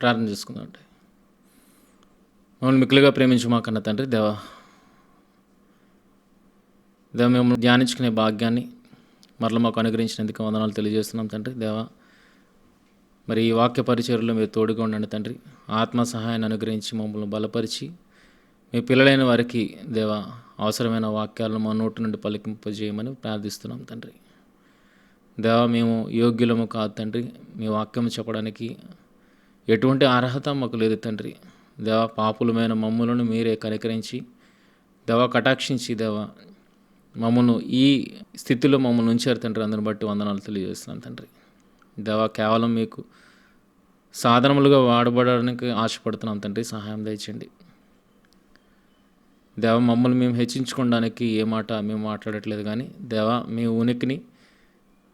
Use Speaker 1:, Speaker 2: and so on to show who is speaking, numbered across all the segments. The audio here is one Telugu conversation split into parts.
Speaker 1: ప్రార్థన చేసుకుందాం. అంటే మమ్మల్ని మిక్కులుగా ప్రేమించు మా కన్న తండ్రి దేవా, మేము ధ్యానించుకునే భాగ్యాన్ని మరలా మాకు అనుగ్రహించినందుకు వందనాలు తెలియజేస్తున్నాం తండ్రి దేవా. మరి ఈ వాక్య పరిచర్లో మీరు తోడుగా ఉండండి తండ్రి. ఆత్మ సహాయాన్ని అనుగ్రహించి మమ్మల్ని బలపరిచి మీ పిల్లలైన వారికి దేవా అవసరమైన వాక్యాలను మా నోటి నుండి పలికింపజేయమని ప్రార్థిస్తున్నాం తండ్రి దేవా. మేము యోగ్యులము కాదు తండ్రి, మీ వాక్యం చెప్పడానికి ఎటువంటి అర్హత మాకు లేదు తండ్రి దేవా. పాపులమైన మమ్ములను మీరే కనికరించి దేవా కటాక్షించి దేవా మమ్మల్ని ఈ స్థితిలో మమ్మల్ని ఉంచారు తండ్రి. అందరిని బట్టి వందనాలు తెలియజేస్తున్నాను తండ్రి దేవా. కేవలం మీకు సాధనములుగా వాడబడడానికి ఆశపడుతున్నాం తండ్రి, సహాయం దయచేయండి దేవా. మమ్మల్ని మేము హెచ్చించుకోవడానికి ఏ మాట మేము మాట్లాడట్లేదు కానీ దేవా, మీ ఉనికిని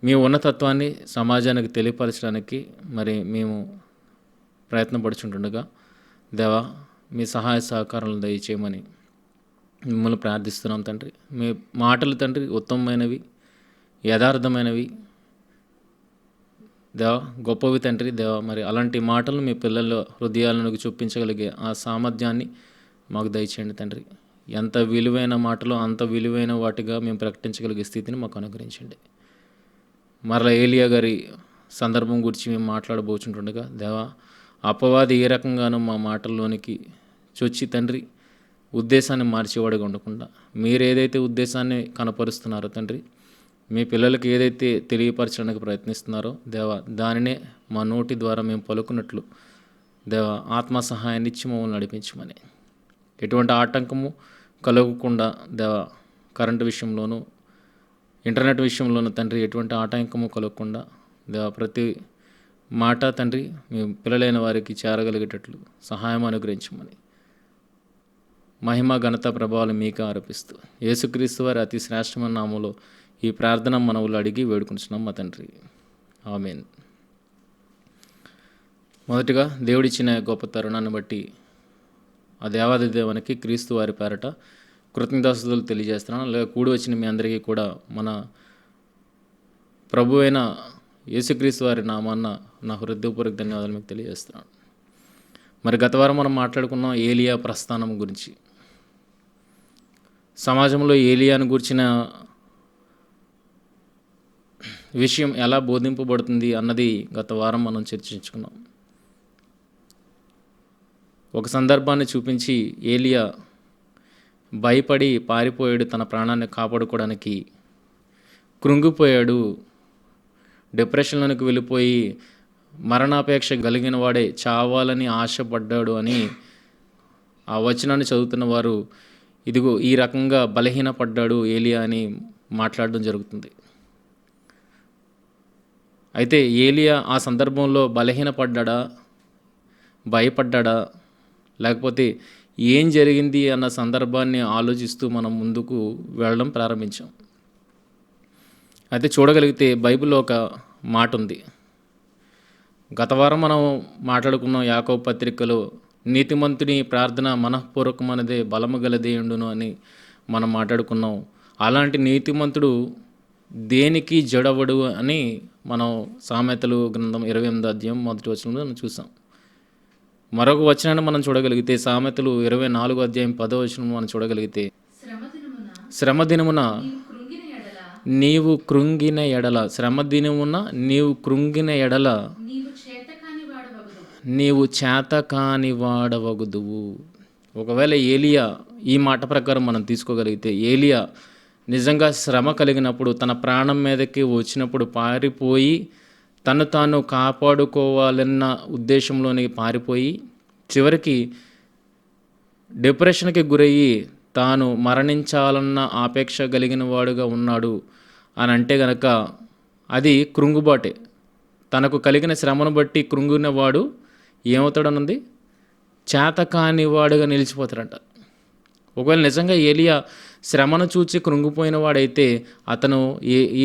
Speaker 1: మీ ఉన్నతత్వాన్ని సమాజానికి తెలియపరచడానికి మరి మేము ప్రయత్నపడుచుంటుండగా దేవా మీ సహాయ సహకారాలను దయచేయమని మిమ్మల్ని ప్రార్థిస్తున్నాం తండ్రి. మీ మాటలు తండ్రి ఉత్తమమైనవి, యథార్థమైనవి దేవా, గొప్పవి తండ్రి దేవా. మరి అలాంటి మాటలను మీ పిల్లల హృదయాలను చూపించగలిగే ఆ సామర్థ్యాన్ని మాకు దయచేయండి తండ్రి. ఎంత విలువైన మాటలో అంత విలువైన వాటిగా మేము ప్రకటించగలిగే స్థితిని మాకు అనుగ్రహించండి. మరలా ఏలియా గారి సందర్భం గురించి మేము మాట్లాడబోచుంటుండగా దేవా, అపవాది ఏ రకంగానూ మా మాటల్లోనికి చొచ్చి తండ్రి ఉద్దేశాన్ని మార్చేవాడిగా ఉండకుండా మీరు ఏదైతే ఉద్దేశాన్ని కనపరుస్తున్నారో తండ్రి, మీ పిల్లలకి ఏదైతే తెలియపరచడానికి ప్రయత్నిస్తున్నారో దేవా, దానినే మా నోటి ద్వారా మేము పలుకున్నట్లు దేవా ఆత్మ సహాయాన్ని ఇచ్చి మమ్మల్ని నడిపించమని, ఎటువంటి ఆటంకము కలగకుండా దేవా, కరెంటు విషయంలోనూ ఇంటర్నెట్ విషయంలోనూ తండ్రి ఎటువంటి ఆటంకము కలగకుండా దేవా ప్రతి మాట తండ్రి మీ పిల్లలైన వారికి చేరగలిగేటట్లు సహాయం అనుగ్రహించమని, మహిమ ఘనత ప్రభావాలు మీకు ఆరోపిస్తూ యేసుక్రీస్తు వారి అతి శ్రేష్టమైన నామములో ఈ ప్రార్థన మనవులు అడిగి వేడుకుంటున్నాం మా తండ్రి, ఆమేన్. మొదటిగా దేవుడిచ్చిన గొప్ప తరుణాన్ని బట్టి ఆ దేవాది దేవునికి క్రీస్తు వారి పేరట కృతజ్ఞతాస్తుతులు తెలియజేస్తున్నాను. అలాగే కూడి వచ్చిన మీ అందరికీ కూడా మన ప్రభు అయిన యేసుక్రీస్తు వారి నామాన్న నా హృదయపూర్వక ధన్యవాదాలు మీకు తెలియజేస్తున్నాను. మరి గత వారం మనం మాట్లాడుకున్నాం ఏలియా ప్రస్థానం గురించి. సమాజంలో ఏలియాను గురించిన విషయం ఎలా బోధింపబడుతుంది అన్నది గత వారం మనం చర్చించుకున్నాం. ఒక సందర్భాన్ని చూపించి ఏలియా భయపడి పారిపోయాడు, తన ప్రాణాన్ని కాపాడుకోవడానికి కృంగిపోయాడు, డిప్రెషన్లోనికి వెళ్ళిపోయి మరణాపేక్ష కలిగిన వాడే చావాలని ఆశపడ్డాడు అని ఆ వచనాన్ని చదువుతున్న వారు ఇదిగో ఈ రకంగా బలహీనపడ్డాడు ఏలియా అని మాట్లాడడం జరుగుతుంది. అయితే ఏలియా ఆ సందర్భంలో బలహీనపడ్డా, భయపడ్డా, లేకపోతే ఏం జరిగింది అన్న సందర్భాన్ని ఆలోచిస్తూ మనం ముందుకు వెళ్ళడం ప్రారంభించాం. అయితే చూడగలిగితే బైబిల్లో ఒక మాట ఉంది. గత వారం మనం మాట్లాడుకున్నాం యాకోబు పత్రికలో నీతిమంతుని ప్రార్థన మనఃపూర్వకమైనదే బలము గలదేయుండును అని మనం మాట్లాడుకున్నాం. అలాంటి నీతిమంతుడు దేనికి జడవడు అని మనం సామెతలు గ్రంథం 28వ అధ్యాయం 1వ వచనంలో చూసాం. మరొక వచనాన్ని మనం చూడగలిగితే సామెతలు 24వ అధ్యాయం 10వ వచనం మనం చూడగలిగితే శ్రమ దినమున నీవు కృంగిన ఎడల, శ్రమ దినమున నీవు కృంగిన ఎడల నీవు చేతకాని వాడవగుదువు. ఒకవేళ ఏలియా ఈ మాట ప్రకారం మనం తీసుకోగలిగితే ఏలియా నిజంగా శ్రమ కలిగినప్పుడు తన ప్రాణం మీదకి వచ్చినప్పుడు పారిపోయి తను తాను కాపాడుకోవాలన్న ఉద్దేశంలోని పారిపోయి చివరికి డిప్రెషన్కి గురయ్యి తాను మరణించాలన్న ఆపేక్ష కలిగిన వాడుగా ఉన్నాడు అని అంటే గనక అది కృంగుబాటే. తనకు కలిగిన శ్రమను బట్టి కృంగినవాడు ఏమవుతాడనుంది, చేతకాని వాడుగా నిలిచిపోతాడంట. ఒకవేళ నిజంగా ఏలియా శ్రమను చూచి కృంగిపోయిన వాడైతే అతను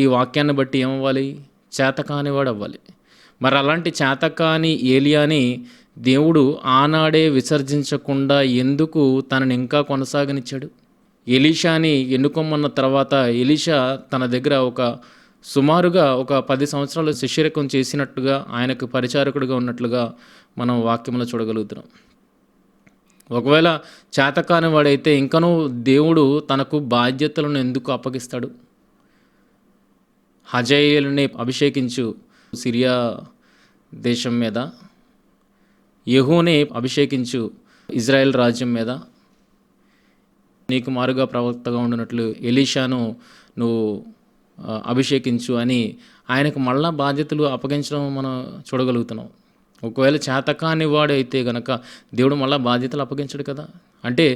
Speaker 1: ఈ వాక్యాన్ని బట్టి ఏమవ్వాలి, చేతకానివాడు అవ్వాలి. మరి అలాంటి చేతకాని ఏలియాని దేవుడు ఆనాడే విసర్జించకుండా ఎందుకు తనని ఇంకా కొనసాగనిచ్చాడు? ఎలీషాని ఎన్నుకోమన్న తర్వాత ఎలీషా తన దగ్గర సుమారుగా ఒక 10 సంవత్సరాలు శిష్యరికం చేసినట్టుగా, ఆయనకు పరిచారకుడిగా ఉన్నట్లుగా మనం వాక్యంలో చూడగలుగుతున్నాం. ఒకవేళ చేతకాని వాడైతే ఇంకనూ దేవుడు తనకు బాధ్యతలను ఎందుకు అప్పగిస్తాడు? హజాయేలుని అభిషేకించు సిరియా దేశం మీద, యెహూని అభిషేకించు ఇజ్రాయెల్ రాజ్యం మీద, నీకు మారుగా ప్రవక్తగా ఉండినట్లు ఎలీషాను నువ్వు అభిషేకించు అని ఆయనకు మళ్ళా బాధ్యతలు అప్పగించడం మనం చూడగలుగుతున్నాం. ఒకవేళ చేతకాని వాడైతే గనక దేవుడు మళ్ళీ బాధ్యతలు అప్పగించడు కదా. అంటే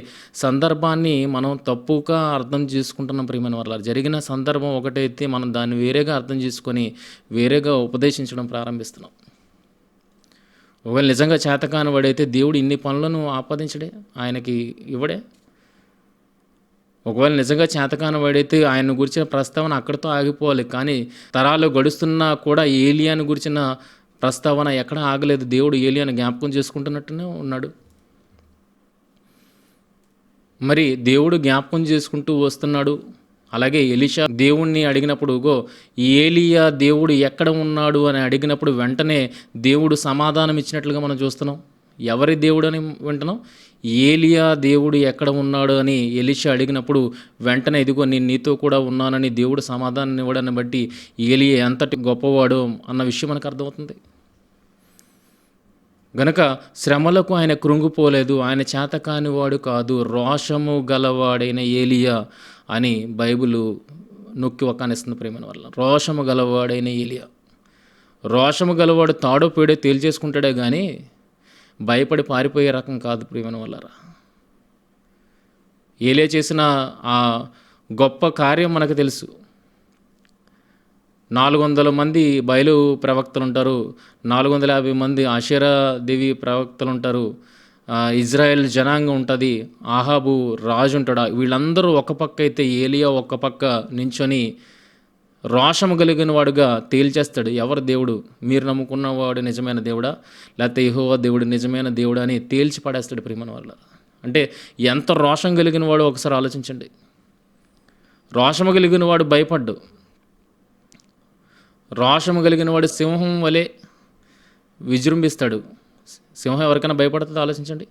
Speaker 1: సందర్భాన్ని మనం తప్పుగా అర్థం చేసుకుంటున్నాం ప్రియమైన వాళ్ళ. జరిగిన సందర్భం ఒకటైతే మనం దాన్ని వేరేగా అర్థం చేసుకొని వేరేగా ఉపదేశించడం ప్రారంభిస్తున్నాం. ఒకవేళ నిజంగా చేతకాని వాడైతే దేవుడు ఇన్ని పనులను ఆపాదించడే, ఆయనకి ఇవ్వడే. ఒకవేళ నిజంగా చేతకాని వాడైతే ఆయన గురించిన ప్రస్తావన అక్కడితో ఆగిపోవాలి. కానీ తరాలు గడుస్తున్నా కూడా ఏలియాను గురించిన ప్రస్తావన ఎక్కడా ఆగలేదు. దేవుడు ఏలియాను జ్ఞాపకం చేసుకుంటున్నట్టునే ఉన్నాడు. మరి దేవుడు జ్ఞాపకం చేసుకుంటూ వస్తున్నాడు. అలాగే ఎలీషా దేవుణ్ణి అడిగినప్పుడు ఏలియా దేవుడు ఎక్కడ ఉన్నాడు అని అడిగినప్పుడు వెంటనే దేవుడు సమాధానం ఇచ్చినట్లుగా మనం చూస్తున్నాం. ఎవరి దేవుడు అని వింటున్నాం? ఏలియా దేవుడు ఎక్కడ ఉన్నాడు అని ఎలీషా అడిగినప్పుడు వెంటనే ఇదిగో నేను నీతో కూడా ఉన్నానని దేవుడు సమాధానం ఇవ్వడాన్ని బట్టి ఏలియా ఎంతటి గొప్పవాడు అన్న విషయం మనకు అర్థమవుతుంది. గనక శ్రమలకు ఆయన కృంగిపోలేదు, ఆయన చేతకాని వాడు కాదు, రోషము గలవాడైన ఏలియా అని బైబిల్ నొక్కి ఒక్కానిస్తుంది ప్రేమని వల్ల. రోషము గలవాడైన ఏలియా. రోషము గలవాడు తాడో పేడో తేల్చేసుకుంటాడే కానీ భయపడి పారిపోయే రకం కాదు ప్రియమైన వాళ్ళరా. ఏలియా చేసిన ఆ గొప్ప కార్యం మనకు తెలుసు. 400 మంది బయలు ప్రవక్తలు ఉంటారు, 450 మంది ఆషేరా దేవి ప్రవక్తలు ఉంటారు, ఇజ్రాయెల్ జనాంగం ఉంటుంది, ఆహాబు రాజు ఉంటాడు. వీళ్ళందరూ ఒక పక్క అయితే ఏలియా ఒక పక్క నించొని రోషము కలిగిన వాడుగా తేల్చేస్తాడు. ఎవరు దేవుడు? మీరు నమ్ముకున్నవాడు నిజమైన దేవుడా, లేకపోతే యెహోవా దేవుడు నిజమైన దేవుడా అని తేల్చి పడేస్తాడు ప్రియమైన వాళ్ళ. అంటే ఎంత రోషం కలిగిన వాడు ఒకసారి ఆలోచించండి. రోషము కలిగిన వాడు భయపడ్డు. రోషము కలిగిన వాడు సింహం వలె విజృంభిస్తాడు. సింహం ఎవరికైనా భయపడుతుందో ఆలోచించండి.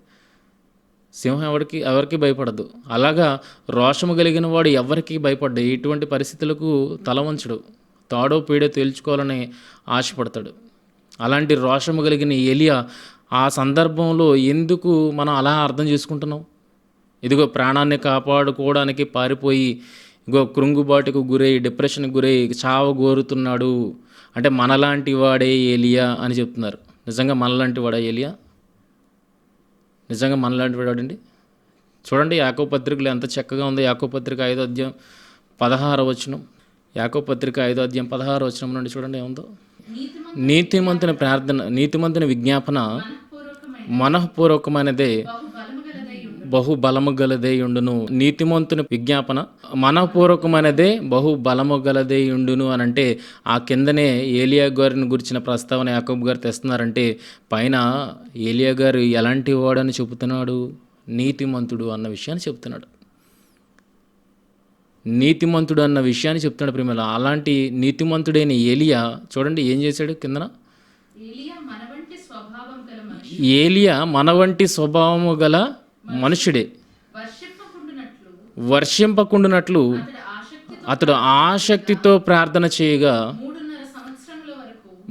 Speaker 1: సింహం ఎవరికి భయపడదు. అలాగా రోషము కలిగిన వాడు ఎవరికి భయపడ్డు. ఎటువంటి పరిస్థితులకు తల వంచడు. తాడో పీడో తేల్చుకోవాలని ఆశపడతాడు. అలాంటి రోషము కలిగిన ఏలియా ఆ సందర్భంలో ఎందుకు మనం అలా అర్థం చేసుకుంటున్నాం? ఇదిగో ప్రాణాన్ని కాపాడుకోవడానికి పారిపోయి కృంగుబాటుకు గురై డిప్రెషన్కి గురై చావగోరుతున్నాడు అంటే మనలాంటి వాడే ఏలియా అని చెప్తున్నారు. నిజంగా మనలాంటి వాడా ఏలియా? నిజంగా మనలాంటి వాడండి? చూడండి యాకోబు పత్రికలో ఎంత చక్కగా ఉందో. యాకోబు పత్రిక 5వ అధ్యాయం 16వ వచనం. యాకోబు పత్రిక 5వ అధ్యాయం 16వ వచనం నుండి చూడండి ఏముందో. నీతిమంతుని ప్రార్థన, నీతిమంతుని విజ్ఞాపన మనఃపూర్వకమైనదే బహుబలము గలదే యుండును. నీతిమంతుని విజ్ఞాపన మనఃపూర్వకమైనదే బహుబలము గలదే యుండును అని అంటే ఆ కిందనే ఏలియా గారిని గురించిన ప్రస్తావన యాకోబు గారు తెస్తున్నారంటే పైన ఏలియా గారు ఎలాంటి వాడని చెబుతున్నాడు? నీతిమంతుడు అన్న విషయాన్ని చెప్తున్నాడు. నీతిమంతుడు అన్న విషయాన్ని చెప్తున్నాడు ప్రేమల. అలాంటి నీతిమంతుడైన ఏలియా చూడండి ఏం చేశాడు కిందన. ఏలియా మన వంటి స్వభావము గల మనుషుడే, వర్షింపకుండునట్లు అతడు ఆసక్తితో ప్రార్థన చేయగా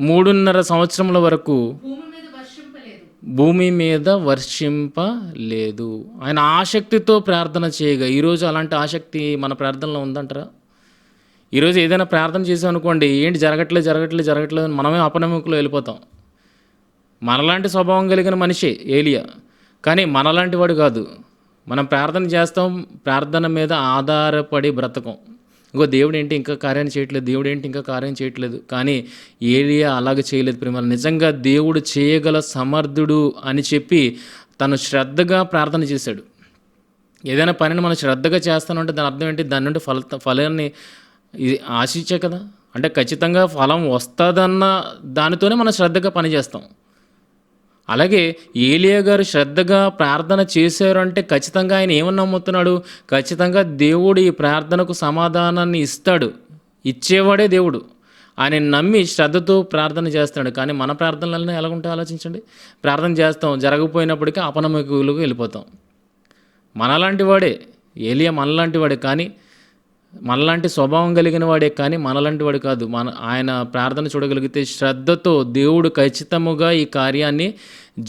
Speaker 1: 3.5 సంవత్సరముల వరకు భూమి మీద వర్షింపలేదు. ఆయన ఆసక్తితో ప్రార్థన చేయగా. ఈరోజు అలాంటి ఆసక్తి మన ప్రార్థనలో ఉందంటారా? ఈరోజు ఏదైనా ప్రార్థన చేసామనుకోండి, ఏంటి జరగట్లేదు అని మనమే అపనమ్మకంలో వెళ్ళిపోతాం. మనలాంటి స్వభావం కలిగిన మనిషి ఏలియా, కానీ మనలాంటి వాడు కాదు. మనం ప్రార్థన చేస్తాం, ప్రార్థన మీద ఆధారపడి బ్రతకం. దేవుడు ఏంటి ఇంకా కార్యం చేయట్లేదు, కానీ ఏలియా అలాగ చేయలేదు ప్రేమ. నిజంగా దేవుడు చేయగల సమర్థుడు అని చెప్పి తను శ్రద్ధగా ప్రార్థన చేశాడు. ఏదైనా పనిని మనం శ్రద్ధగా చేస్తానంటే దాని అర్థం ఏంటి? దాని నుండి ఫలాన్ని ఆశించే కదా. అంటే ఖచ్చితంగా ఫలం వస్తుందన్న దానితోనే మనం శ్రద్ధగా పని చేస్తాం. అలాగే ఏలియా గారు శ్రద్ధగా ప్రార్థన చేశారు అంటే ఖచ్చితంగా ఆయన ఏమని నమ్ముతున్నాడు? ఖచ్చితంగా దేవుడు ఈ ప్రార్థనకు సమాధానాన్ని ఇస్తాడు. ఇచ్చేవాడే దేవుడు. ఆయన నమ్మి శ్రద్ధతో ప్రార్థన చేస్తున్నాడు. కానీ మన ప్రార్థనలన్నీ ఎలా ఉంటాయో ఆలోచించండి. ప్రార్థన చేస్తాం, జరగకపోయినప్పటికీ అపనమ్మకులకు వెళ్ళిపోతాం. మనలాంటి వాడే ఏలియా, మనలాంటి వాడే, కానీ మనలాంటి స్వభావం కలిగిన వాడే, కానీ మనలాంటి వాడు కాదు. ఆయన ప్రార్థన చూడగలిగితే శ్రద్ధతో దేవుడు ఖచ్చితముగా ఈ కార్యాన్ని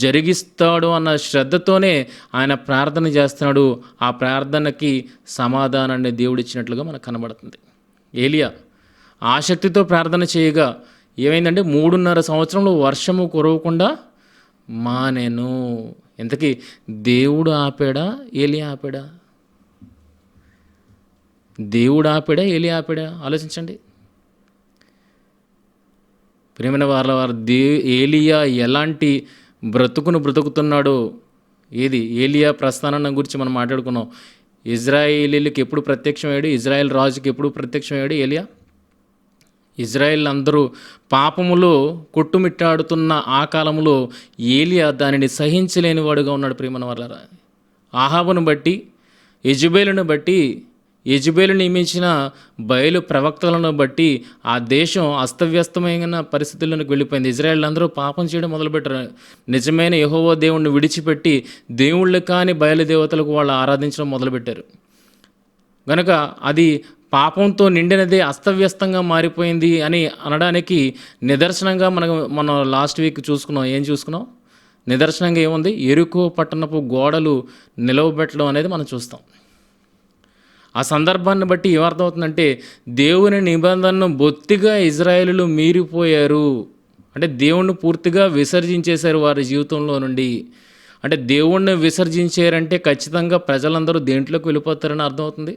Speaker 1: జరిగిస్తాడు అన్న శ్రద్ధతోనే ఆయన ప్రార్థన చేస్తున్నాడు. ఆ ప్రార్థనకి సమాధానాన్ని దేవుడు ఇచ్చినట్లుగా మనకు కనబడుతుంది. ఏలియా ఆసక్తితో ప్రార్థన చేయగా ఏమైందంటే 3.5 సంవత్సరంలో వర్షము కురవకుండా మానేను. ఇంతకీ దేవుడు ఆపాడా, ఏలియా ఆపాడా? దేవుడు ఆపాడా, ఏలియా ఆపాడా? ఆలోచించండి. ప్రియమైన వారు ఏలియా ఎలాంటి బ్రతుకును బ్రతుకుతున్నాడో, ఏలియా ప్రస్థానం గురించి మనం మాట్లాడుకున్నాం. ఇజ్రాయేలీలకు ఎప్పుడు ప్రత్యక్షమయ్యాడు? ఇజ్రాయెల్ రాజుకి ఎప్పుడు ప్రత్యక్షమయ్యాడు ఏలియా? ఇజ్రాయెల్ అందరూ పాపములో కొట్టుమిట్టాడుతున్న ఆ కాలంలో ఏలియా దానిని సహించలేని వాడుగా ఉన్నాడు. ప్రియమైన వారలారా, ఆహాబును బట్టి, యెజెబెలును బట్టి, యెజెబెలు నియమించిన బయలు ప్రవక్తలను బట్టి ఆ దేశం అస్తవ్యస్తమైన పరిస్థితుల్లోకి వెళ్ళిపోయింది. ఇజ్రాయేల్ అందరూ పాపం చేయడం మొదలుపెట్టారు. నిజమైన యెహోవా దేవుణ్ణి విడిచిపెట్టి దేవుళ్ళు కాని బయలుదేవతలకు వాళ్ళు ఆరాధించడం మొదలుపెట్టారు. కనుక అది పాపంతో నిండినదే, అస్తవ్యస్తంగా మారిపోయింది అని అనడానికి నిదర్శనంగా మనం లాస్ట్ వీక్ చూసుకున్నాం. ఏం చూసుకున్నాం? నిదర్శనంగా ఏముంది? యెరికో పట్టణపు గోడలు నిలవబెట్టడం అనేది మనం చూస్తాం. ఆ సందర్భాన్ని బట్టి ఏమర్థమవుతుందంటే దేవుని నిబంధనను బొత్తిగా ఇజ్రాయేలీలు మీరిపోయారు. అంటే దేవుణ్ణి పూర్తిగా విసర్జించేశారు వారి జీవితంలో నుండి. అంటే దేవుణ్ణి విసర్జించారంటే ఖచ్చితంగా ప్రజలందరూ దేంట్లోకి వెళ్ళిపోతారని అర్థమవుతుంది.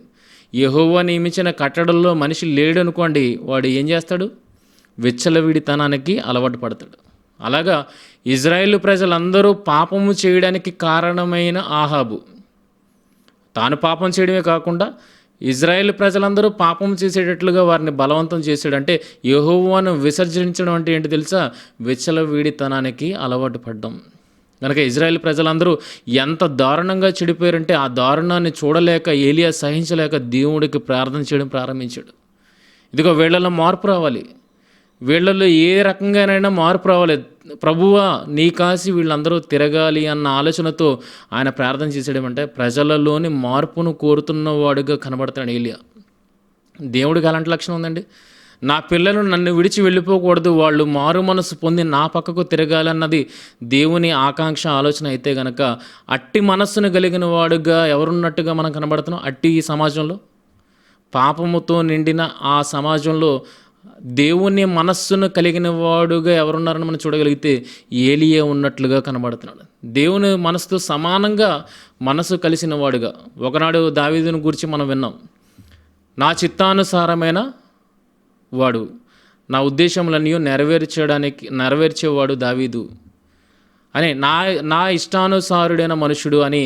Speaker 1: యెహోవా నియమించిన కట్టడల్లో మనిషి లేడు అనుకోండి, వాడు ఏం చేస్తాడు? విచ్చలవిడితనానికి అలవాటు పడతాడు. అలాగా ఇజ్రాయేలు ప్రజలందరూ పాపము చేయడానికి కారణమైన ఆహాబు తాను పాపం చేయడమే కాకుండా ఇజ్రాయేల్ ప్రజలందరూ పాపం చేసేటట్లుగా వారిని బలవంతం చేశాడు. అంటే యెహోవాను విసర్జించడం అంటే ఏంటి తెలుసా? విచ్చలవిడితనానికి అలవాటు పడ్డం. కనుక ఇజ్రాయేల్ ప్రజలందరూ ఎంత దారుణంగా చెడిపోయారంటే ఆ దారుణాన్ని చూడలేక ఏలియా సహించలేక దేవుడికి ప్రార్థన చేయడం ప్రారంభించాడు. ఇదిగో వీళ్ళలో మార్పు రావాలి, వీళ్ళల్లో ఏ రకంగానైనా మార్పు రావాలి, ప్రభువా నీ కాసి వీళ్ళందరూ తిరగాలి అన్న ఆలోచనతో ఆయన ప్రార్థన చేసేయడమంటే ప్రజలలోని మార్పును కోరుతున్నవాడుగా కనబడతాడు ఏలియా. దేవుడికి అలాంటి లక్షణం ఉందండి. నా పిల్లలు నన్ను విడిచి వెళ్ళిపోకూడదు, వాళ్ళు మారు మనసు పొంది నా పక్కకు తిరగాలన్నది దేవుని ఆకాంక్ష, ఆలోచన అయితే గనక అట్టి మనస్సును కలిగిన వాడుగా ఎవరున్నట్టుగా మనం కనబడుతున్నాం? అట్టి సమాజంలో, పాపముతో నిండిన ఆ సమాజంలో దేవుని మనస్సును కలిగిన వాడుగా ఎవరున్నారని మనం చూడగలిగితే ఏలియా ఉన్నట్లుగా కనబడుతున్నాడు. దేవుని మనసుతో సమానంగా మనసు కలిసిన వాడుగా. ఒకనాడు దావీదుని గురించి మనం విన్నాం. నా చిత్తానుసారమైన వాడు, నా ఉద్దేశములన్నీ నెరవేర్చేవాడు దావీదు అని, నా ఇష్టానుసారుడైన మనుషుడు అని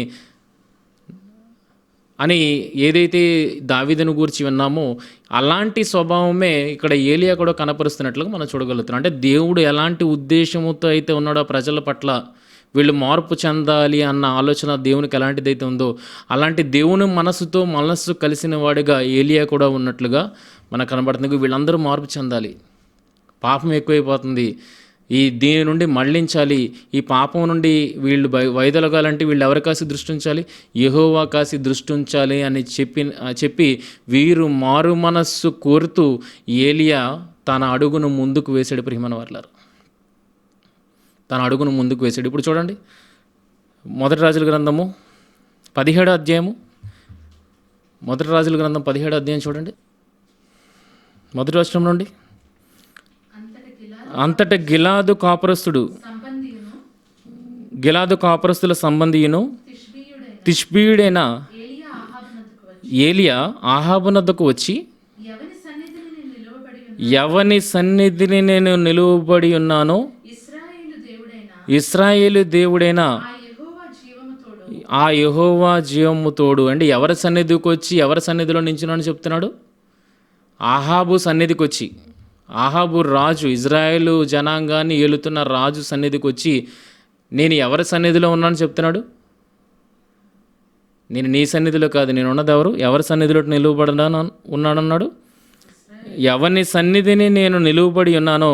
Speaker 1: ఏదైతే దావీదును గురించి విన్నామో అలాంటి స్వభావమే ఇక్కడ ఏలియా కూడా కనపరుస్తున్నట్లుగా మనం చూడగలుగుతున్నాం. అంటే దేవుడు ఎలాంటి ఉద్దేశంతో అయితే ఉన్నాడో ప్రజల పట్ల, వీళ్ళు మార్పు చెందాలి అన్న ఆలోచన దేవునికి ఎలాంటిదైతే ఉందో అలాంటి దేవుని మనస్సు కలిసిన వాడిగా ఏలియా కూడా ఉన్నట్లుగా మనకు కనబడుతుంది. వీళ్ళందరూ మార్పు చెందాలి, పాపం ఎక్కువైపోతుంది, దీని నుండి మళ్ళించాలి, ఈ పాపం నుండి వీళ్ళు వైదొలగాలంటే వీళ్ళు ఎవరి కాసి దృష్టి ఉంచాలి? యెహోవా కాసి దృష్టి ఉంచాలి అని చెప్పి వీరు మారు మనస్సు కోరుతూ ఏలియా తన అడుగును ముందుకు వేసాడు. ప్రియమైన వారలారా, తన అడుగును ముందుకు వేసాడు. ఇప్పుడు చూడండి, మొదటి రాజుల గ్రంథము 17వ అధ్యాయము, మొదటి రాజుల గ్రంథం 17వ అధ్యాయం చూడండి, మొదటి వచనం నుండి. అంతట గిలాదు కాపురస్తుల సంబంధియును తిష్బీయుడైన ఏలియా ఆహాబునద్దకు వచ్చి, ఎవని సన్నిధిని నేను నిలువబడి ఉన్నానో ఇశ్రాయేలు దేవుడైన ఆ యెహోవా జీవము తోడు. అంటే ఎవరి సన్నిధికి వచ్చి, ఎవరి సన్నిధిలో నించున్నానని చెప్తున్నాడు? ఆహాబు సన్నిధికి వచ్చి, ఆహాబు రాజు, ఇజ్రాయేలు జనాంగాన్ని ఏలుతున్న రాజు సన్నిధికి వచ్చి నేను ఎవరి సన్నిధిలో ఉన్నానని చెప్తున్నాడు? నేను నీ సన్నిధిలో కాదు, నేను ఉన్నది ఎవరి సన్నిధిలో నిలువబడనా ఉన్నాడన్నాడు? ఎవని సన్నిధిని నేను నిలువబడి ఉన్నానో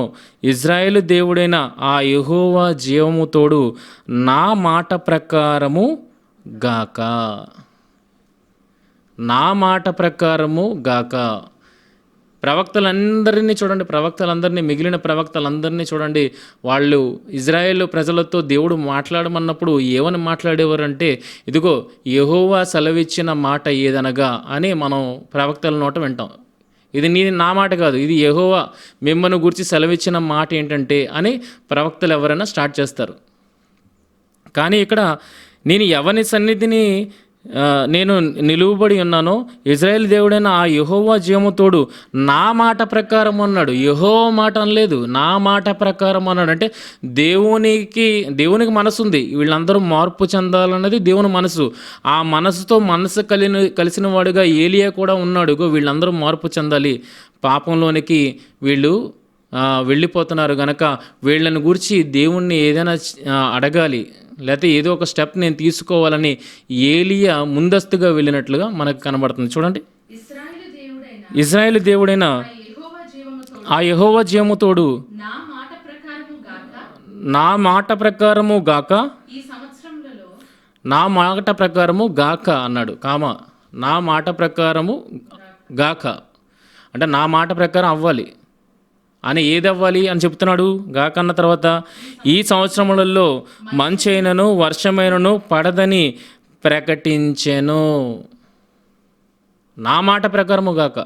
Speaker 1: ఇజ్రాయేలు దేవుడైన ఆ యెహోవా జీవము తోడు నా మాట ప్రకారము గాక. నా మాట ప్రకారము గాక. ప్రవక్తలందరినీ చూడండి, ప్రవక్తలందరినీ, మిగిలిన ప్రవక్తలందరినీ చూడండి. వాళ్ళు ఇజ్రాయేలు ప్రజలతో దేవుడు మాట్లాడమన్నప్పుడు ఏమని మాట్లాడేవారంటే, ఇదిగో యెహోవా సెలవిచ్చిన మాట ఏదనగా అని మనం ప్రవక్తల నోట వింటాం. ఇది నా మాట కాదు, ఇది యెహోవా మిమ్మల్ని గురించి సెలవిచ్చిన మాట ఏంటంటే అని ప్రవక్తలు ఎవరైనా స్టార్ట్ చేస్తారు. కానీ ఇక్కడ నేను ఎవని సన్నిధిని నేను నిలువబడి ఉన్నానో ఇజ్రాయేల్ దేవుడైన ఆ యెహోవా జీవముతోడు నా మాట ప్రకారం అన్నాడు. యెహోవా మాట అనలేదు, నా మాట ప్రకారం అన్నాడు. అంటే దేవునికి మనసు ఉంది, వీళ్ళందరూ మార్పు చెందాలన్నది దేవుని మనసు. ఆ మనసుతో మనసు కలిసిన వాడుగా ఏలియా కూడా ఉన్నాడు. వీళ్ళందరూ మార్పు చెందాలి, పాపంలోనికి వీళ్ళు వెళ్ళిపోతున్నారు గనక వీళ్ళని గురించి దేవుణ్ణి ఏదైనా అడగాలి, లేకపోతే ఏదో ఒక స్టెప్ నేను తీసుకోవాలని ఏలియా ముందస్తుగా వెళ్ళినట్లుగా మనకు కనబడుతుంది. చూడండి, ఇజ్రాయేలు దేవుడైన ఆ యెహోవా జీవముతోడు నా మాట ప్రకారము గాక, నా మాట ప్రకారము గాక అన్నాడు. నా మాట ప్రకారము గాక అంటే నా మాట ప్రకారం అవ్వాలి అని, ఏది అవ్వాలి అని చెప్తున్నాడు. గాకన్న తర్వాత ఈ సంవత్సరములలో మంచైనను వర్షమైనను పడదని ప్రకటించెను. నా మాట ప్రకారము గాక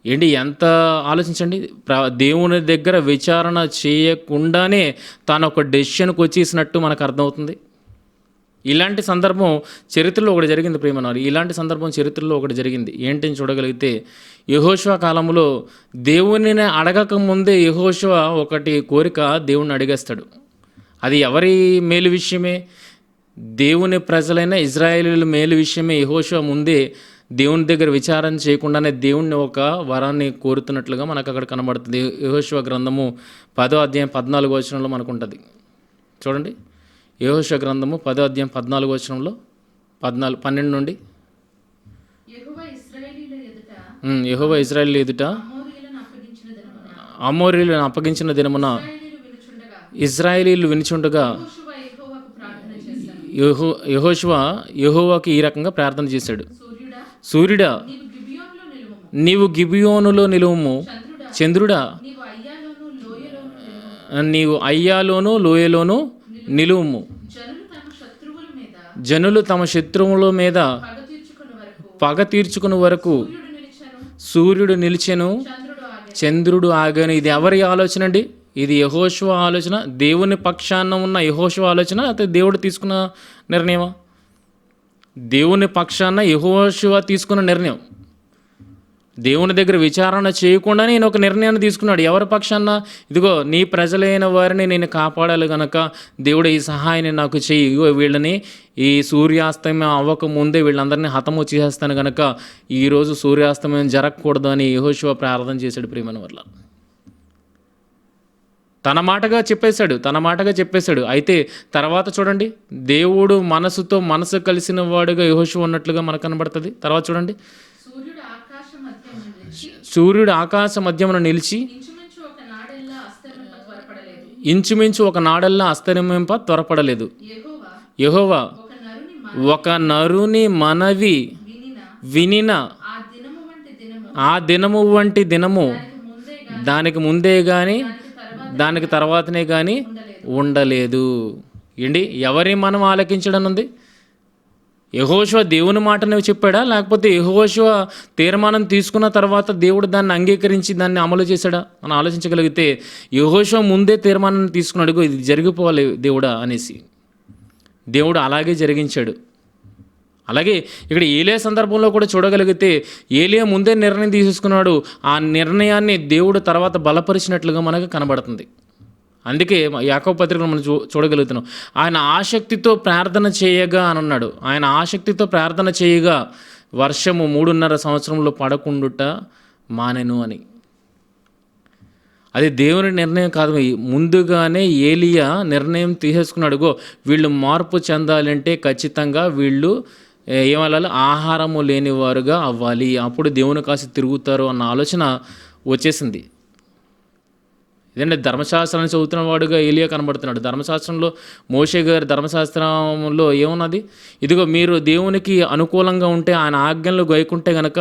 Speaker 1: ఏంటి, ఎంత ఆలోచించండి. దేవుని దగ్గర విచారణ చేయకుండానే తాను ఒక డెసిషన్కి వచ్చేసినట్టు మనకు అర్థమవుతుంది. ఇలాంటి సందర్భం చరిత్రలో ఒకటి జరిగింది ప్రియమన్నారు. ఇలాంటి సందర్భం చరిత్రలో ఒకటి జరిగింది. ఏంటని చూడగలిగితే, యెహోషువ కాలంలో దేవునిని అడగక ముందే యెహోషువ ఒకటి కోరిక దేవుణ్ణి అడిగేస్తాడు. అది ఎవరి మేలు విషయమే? దేవుని ప్రజలైన ఇజ్రాయేలీల మేలు విషయమే. యెహోషువ ముందే దేవుని దగ్గర విచారణ చేయకుండానే దేవుణ్ణి ఒక వరాన్ని కోరుతున్నట్లుగా మనకు అక్కడ కనబడుతుంది. యెహోషువ గ్రంథము 10వ అధ్యాయం 14వ వచనంలో మనకు ఉంటుంది. చూడండి, యెహోషువ గ్రంథము 10వ అధ్యాయం 14వ వచనంలో 12 నుండి, యెహోవా ఇశ్రాయేలీయుల ఎదుట అమోరీయులను అప్పగించిన దినమున ఇశ్రాయేలీయులు వినుచుండగా యెహోషువ యెహోవాకి ఈ రకంగా ప్రార్థన చేశాడు. సూర్యుడా నీవు గిబియోనులో నిలువుము, చంద్రుడా నీవు అయ్యాలోను లోయలోను నిలువుము. జనులు తమ శత్రువుల మీద పగ తీర్చుకుని వరకు సూర్యుడు నిలిచెను, చంద్రుడు ఆగాను. ఇది ఎవరి ఆలోచన అండి? ఇది యెహోషువ ఆలోచన, దేవుని పక్షాన ఉన్న యెహోషువ ఆలోచన, అయితే దేవుడు తీసుకున్న నిర్ణయమా? దేవుని పక్షాన యెహోషువ తీసుకున్న నిర్ణయం. దేవుని దగ్గర విచారణ చేయకుండా నేను ఒక నిర్ణయాన్ని తీసుకున్నాడు. ఎవరి పక్షాన? ఇదిగో నీ ప్రజలైన వారిని నేను కాపాడాలి గనక దేవుడు ఈ సహాయాన్ని నాకు చెయ్యి. ఇగో వీళ్ళని ఈ సూర్యాస్తమయం అవ్వక ముందే వీళ్ళందరినీ హతము చేసేస్తాను గనక ఈరోజు సూర్యాస్తమయం జరగకూడదు అని యెహోషువ ప్రార్థన చేశాడు. ప్రియమైన వల్ల తన మాటగా చెప్పేశాడు. అయితే తర్వాత చూడండి, దేవుడు మనసు కలిసిన వాడుగా యెహోషువ ఉన్నట్లుగా మనకు కనబడుతుంది. తర్వాత చూడండి, సూర్యుడు ఆకాశ మధ్యమున నిలిచి ఇంచుమించు ఒక నాడల్లా అస్తమింప త్వరపడలేదు. యెహోవా ఒక నరుని మనవి వినిన ఆ దినము వంటి దినము దానికి ముందే కానీ దానికి తర్వాతనే కానీ ఉండలేదు. ఏంటి, ఎవరి మనం ఆలకించడం ఉంది? యెహోషువ దేవుని మాటనే చెప్పాడా, లేకపోతే యెహోషువ తీర్మానం తీసుకున్న తర్వాత దేవుడు దాన్ని అంగీకరించి దాన్ని అమలు చేశాడా? మనం ఆలోచించగలిగితే యెహోషువ ముందే తీర్మానాన్ని తీసుకున్నాడు, ఇది జరిగిపోవాలి దేవుడా అనేసి. దేవుడు అలాగే జరిగించాడు. అలాగే ఇక్కడ ఏలియా సందర్భంలో కూడా చూడగలిగితే ఏలియా ముందే నిర్ణయం తీసుకున్నాడు. ఆ నిర్ణయాన్ని దేవుడు తర్వాత బలపరిచినట్లుగా మనకు కనబడుతుంది. అందుకే యాకోబు పత్రికలో మనం చూడగలుగుతున్నాం. ఆయన ఆసక్తితో ప్రార్థన చేయగా అని అన్నాడు. ఆయన ఆసక్తితో ప్రార్థన చేయగా వర్షము 3.5 సంవత్సరంలో పడకుండుట మానెను అని. అది దేవుని నిర్ణయం కాదు, ముందుగానే ఏలియా నిర్ణయం తీసేసుకున్నాడు. వీళ్ళు మార్పు చెందాలంటే ఖచ్చితంగా వీళ్ళు ఏమవ్వాలి, ఆహారము లేని వారుగా అవ్వాలి, అప్పుడు దేవుని కాసి తిరుగుతారు అన్న ఆలోచన వచ్చేసింది. ఇదంటే ధర్మశాస్త్రాన్ని చదువుతున్న వాడుగా ఏలియా కనబడుతున్నాడు. ధర్మశాస్త్రంలో మోషే గారి ధర్మశాస్త్రంలో ఏమున్నది, ఇదిగో మీరు దేవునికి అనుకూలంగా ఉంటే, ఆయన ఆజ్ఞలు గైకుంటే గనక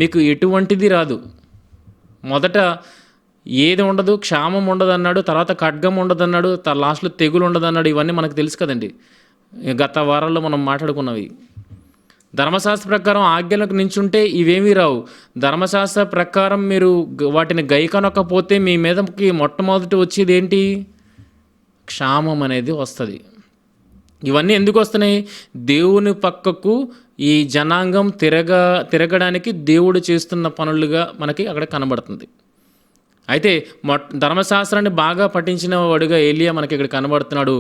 Speaker 1: మీకు ఎటువంటిది రాదు. మొదట ఏది ఉండదు, క్షామం ఉండదు అన్నాడు, తర్వాత ఖడ్గం ఉండదు అన్నాడు, లాస్ట్లో తెగులు ఉండదు అన్నాడు. ఇవన్నీ మనకు తెలుసు కదండి, గత వారాల్లో మనం మాట్లాడుకున్నవి. ధర్మశాస్త్ర ప్రకారం ఆజ్ఞలకు నించుంటే ఇవేమీ రావు. ధర్మశాస్త్ర ప్రకారం మీరు వాటిని గైకొనకపోతే మీ మీదకి మొట్టమొదటి వచ్చేది ఏంటి, క్షామం అనేది వస్తుంది. ఇవన్నీ ఎందుకు వస్తున్నాయి, దేవుని పక్కకు ఈ జనాంగం తిరగడానికి దేవుడు చేస్తున్న పనులుగా మనకి అక్కడ కనబడుతుంది. అయితే ధర్మశాస్త్రాన్ని బాగా పఠించిన వాడుగా ఏలియా మనకి ఇక్కడ కనబడుతున్నాడు.